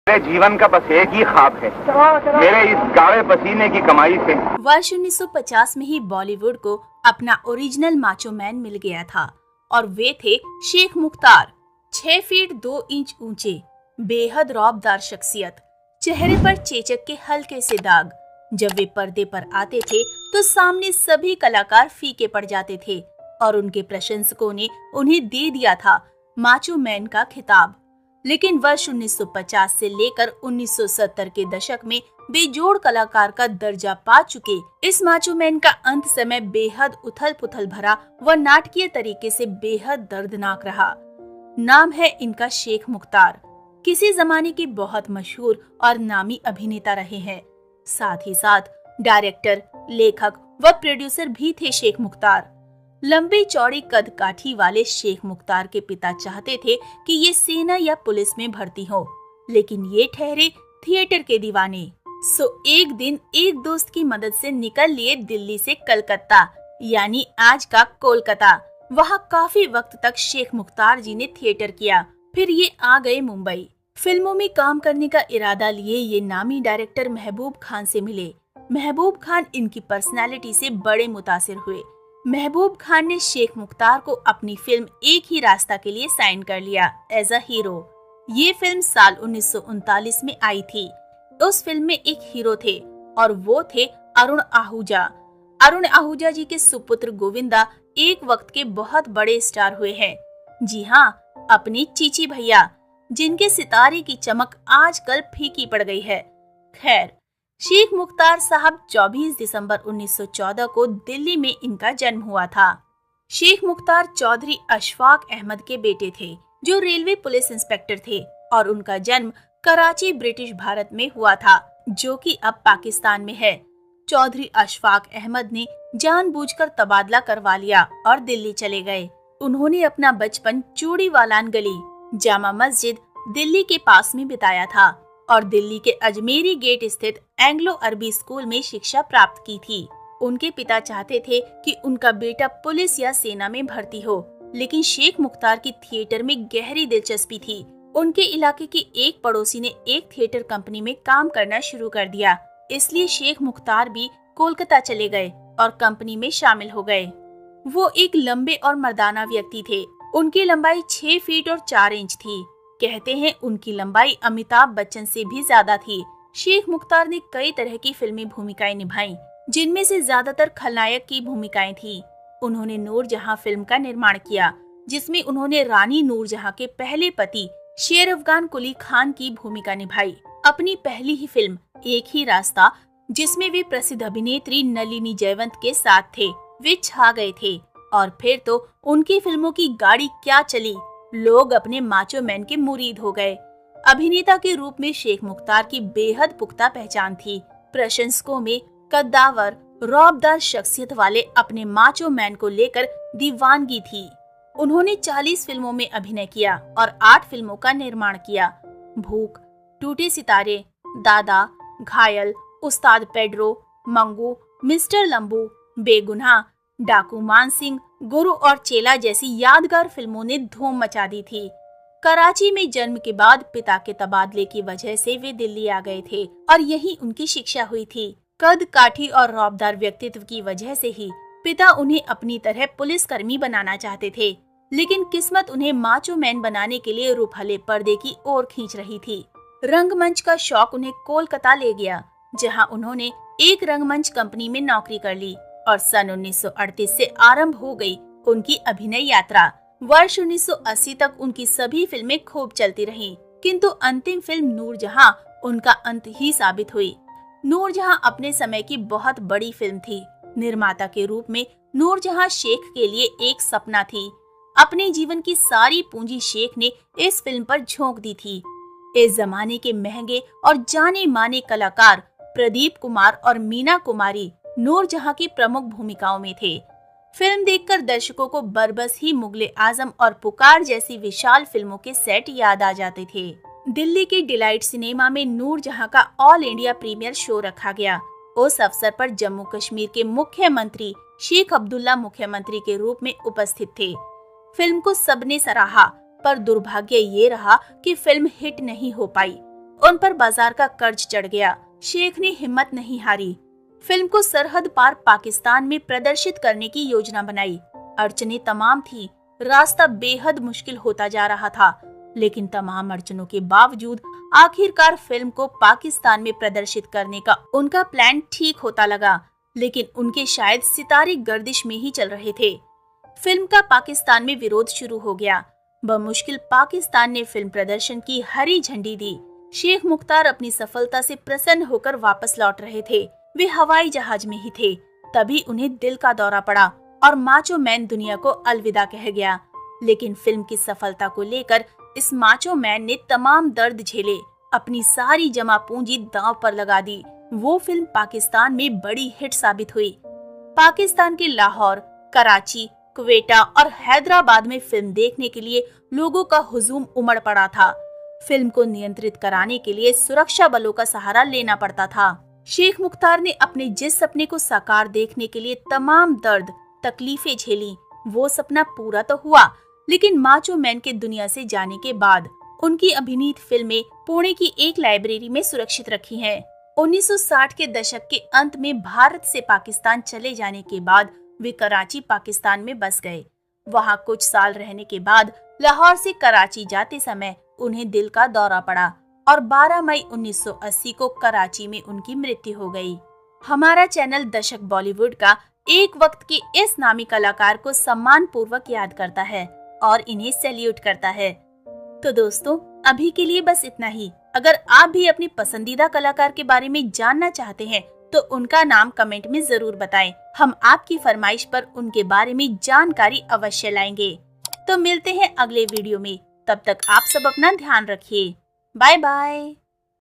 मेरे जीवन का बस एक ही ख्वाब है, मेरे इस गाढ़े पसीने की कमाई से। वर्ष 1950 में ही बॉलीवुड को अपना ओरिजिनल माचो मैन मिल गया था और वे थे शेख मुख्तार। 6 फीट 2 इंच ऊंचे, बेहद रौबदार शख्सियत, चेहरे पर चेचक के हल्के से दाग। जब वे पर्दे पर आते थे तो सामने सभी कलाकार फीके पड़ जाते थे और उनके प्रशंसकों ने उन्हें दे दिया था माचो मैन का खिताब। लेकिन वर्ष 1950 से लेकर 1970 के दशक में बेजोड़ कलाकार का दर्जा पा चुके इस माचो मैन का अंत समय बेहद उथल पुथल भरा व नाटकीय तरीके से बेहद दर्दनाक रहा। नाम है इनका शेख मुख्तार। किसी जमाने के बहुत मशहूर और नामी अभिनेता रहे हैं। साथ ही साथ डायरेक्टर, लेखक व प्रोड्यूसर भी थे शेख मुख्तार। लंबी चौड़ी कद काठी वाले शेख मुख्तार के पिता चाहते थे कि ये सेना या पुलिस में भर्ती हो, लेकिन ये ठहरे थिएटर के दीवाने। सो एक दिन एक दोस्त की मदद से निकल लिए दिल्ली से कलकत्ता, यानी आज का कोलकाता। वहाँ काफी वक्त तक शेख मुख्तार जी ने थिएटर किया। फिर ये आ गए मुंबई। फिल्मों में काम करने का इरादा लिए ये नामी डायरेक्टर महबूब खान से मिले। महबूब खान इनकी पर्सनैलिटी से बड़े मुतासिर हुए। महबूब खान ने शेख मुख्तार को अपनी फिल्म एक ही रास्ता के लिए साइन कर लिया एज अ हीरो। ये फिल्म साल 1939 में आई थी। उस फिल्म में एक हीरो थे और वो थे अरुण आहूजा। अरुण आहूजा जी के सुपुत्र गोविंदा एक वक्त के बहुत बड़े स्टार हुए हैं। जी हाँ, अपनी चीची भैया, जिनके सितारे की चमक आजकल फीकी पड़ गई है। खैर, शेख मुख्तार साहब 24 दिसंबर 1914 को दिल्ली में इनका जन्म हुआ था। शेख मुख्तार चौधरी अशफाक अहमद के बेटे थे, जो रेलवे पुलिस इंस्पेक्टर थे, और उनका जन्म कराची, ब्रिटिश भारत में हुआ था, जो कि अब पाकिस्तान में है। चौधरी अशफाक अहमद ने जानबूझकर तबादला करवा लिया और दिल्ली चले गए। उन्होंने अपना बचपन चूड़ीवालान गली, जामा मस्जिद, दिल्ली के पास में बिताया था और दिल्ली के अजमेरी गेट स्थित एंग्लो अरबी स्कूल में शिक्षा प्राप्त की थी। उनके पिता चाहते थे कि उनका बेटा पुलिस या सेना में भर्ती हो, लेकिन शेख मुख्तार की थिएटर में गहरी दिलचस्पी थी। उनके इलाके की एक पड़ोसी ने एक थिएटर कंपनी में काम करना शुरू कर दिया, इसलिए शेख मुख्तार भी कोलकाता चले गए और कंपनी में शामिल हो गए। वो एक लंबे और मर्दाना व्यक्ति थे। उनकी लंबाई 6 फीट और 4 इंच थी। कहते हैं उनकी लंबाई अमिताभ बच्चन से भी ज्यादा थी। शेख मुख्तार ने कई तरह की फिल्मी भूमिकाएं निभाई, जिनमें से ज्यादातर खलनायक की भूमिकाएं थी। उन्होंने नूरजहां फिल्म का निर्माण किया, जिसमें उन्होंने रानी नूरजहां के पहले पति शेर अफगान कुली खान की भूमिका निभाई। अपनी पहली ही फिल्म एक ही रास्ता, जिसमें वे प्रसिद्ध अभिनेत्री नलिनी जयवंत के साथ थे, वे छा गए थे। और फिर तो उनकी फिल्मों की गाड़ी क्या चली, लोग अपने माचो मैन के मुरीद हो गए। अभिनेता के रूप में शेख मुख्तार की बेहद पुख्ता पहचान थी। प्रशंसकों में कद्दावर, रौबदार शख्सियत वाले अपने माचो मैन को लेकर दीवानगी थी। उन्होंने 40 फिल्मों में अभिनय किया और 8 फिल्मों का निर्माण किया। भूख, टूटे सितारे, दादा, घायल, उस्ताद पेड्रो, मंगू, मिस्टर लंबू, बेगुनाह, डाकू मानसिंह, गुरु और चेला जैसी यादगार फिल्मों ने धूम मचा दी थी। कराची में जन्म के बाद पिता के तबादले की वजह से वे दिल्ली आ गए थे और यहीं उनकी शिक्षा हुई थी। कद काठी और रौबदार व्यक्तित्व की वजह से ही पिता उन्हें अपनी तरह पुलिसकर्मी बनाना चाहते थे, लेकिन किस्मत उन्हें माचो मैन बनाने के लिए रूपहले पर्दे की ओर खींच रही थी। रंगमंच का शौक उन्हें कोलकाता ले गया, जहाँ उन्होंने एक रंगमंच कंपनी में नौकरी कर ली और सन 1938 से आरंभ हो गई उनकी अभिनय यात्रा। वर्ष 1980 तक उनकी सभी फिल्में खूब चलती रहीं, किंतु अंतिम फिल्म नूरजहां उनका अंत ही साबित हुई। नूरजहां अपने समय की बहुत बड़ी फिल्म थी। निर्माता के रूप में नूरजहां शेख के लिए एक सपना थी। अपने जीवन की सारी पूंजी शेख ने इस फिल्म पर झोंक दी थी। इस जमाने के महंगे और जाने माने कलाकार प्रदीप कुमार और मीना कुमारी नूरजहां की प्रमुख भूमिकाओं में थे। फिल्म देखकर दर्शकों को बरबस ही मुगले आजम और पुकार जैसी विशाल फिल्मों के सेट याद आ जाते थे। दिल्ली के डिलाइट सिनेमा में नूरजहां का ऑल इंडिया प्रीमियर शो रखा गया। उस अवसर पर जम्मू कश्मीर के मुख्यमंत्री शेख अब्दुल्ला मुख्यमंत्री के रूप में उपस्थित थे। फिल्म को सबने सराहा, पर दुर्भाग्य ये रहा कि फिल्म हिट नहीं हो पाई। उन पर बाजार का कर्ज चढ़ गया। शेख ने हिम्मत नहीं हारी। फिल्म को सरहद पार पाकिस्तान में प्रदर्शित करने की योजना बनाई। अड़चनें तमाम थी, रास्ता बेहद मुश्किल होता जा रहा था, लेकिन तमाम अड़चनों के बावजूद आखिरकार फिल्म को पाकिस्तान में प्रदर्शित करने का उनका प्लान ठीक होता लगा। लेकिन उनके शायद सितारे गर्दिश में ही चल रहे थे। फिल्म का पाकिस्तान में विरोध शुरू हो गया। बमुश्किल पाकिस्तान ने फिल्म प्रदर्शन की हरी झंडी दी। शेख मुख्तार अपनी सफलता से प्रसन्न होकर वापस लौट रहे थे। वे हवाई जहाज में ही थे, तभी उन्हें दिल का दौरा पड़ा और माचो मैन दुनिया को अलविदा कह गया। लेकिन फिल्म की सफलता को लेकर इस माचो मैन ने तमाम दर्द झेले, अपनी सारी जमा पूंजी दांव पर लगा दी। वो फिल्म पाकिस्तान में बड़ी हिट साबित हुई। पाकिस्तान के लाहौर, कराची, क्वेटा और हैदराबाद में फिल्म देखने के लिए लोगों का हुजूम उमड़ पड़ा था। फिल्म को नियंत्रित कराने के लिए सुरक्षा बलों का सहारा लेना पड़ता था। शेख मुख्तार ने अपने जिस सपने को साकार देखने के लिए तमाम दर्द तकलीफें झेली, वो सपना पूरा तो हुआ, लेकिन माचो मैन के दुनिया से जाने के बाद उनकी अभिनीत फिल्में पुणे की एक लाइब्रेरी में सुरक्षित रखी हैं। 1960 के दशक के अंत में भारत से पाकिस्तान चले जाने के बाद वे कराची पाकिस्तान में बस गए। वहां कुछ साल रहने के बाद लाहौर से कराची जाते समय उन्हें दिल का दौरा पड़ा और 12 मई 1980 को कराची में उनकी मृत्यु हो गई। हमारा चैनल दशक बॉलीवुड का एक वक्त के इस नामी कलाकार को सम्मान पूर्वक याद करता है और इन्हें सैल्यूट करता है। तो दोस्तों, अभी के लिए बस इतना ही। अगर आप भी अपनी पसंदीदा कलाकार के बारे में जानना चाहते हैं तो उनका नाम कमेंट में जरूर बताएं। हम आपकी फरमाइश पर उनके बारे में जानकारी अवश्य लाएंगे। तो मिलते हैं अगले वीडियो में। तब तक आप सब अपना ध्यान रखिए। Bye bye.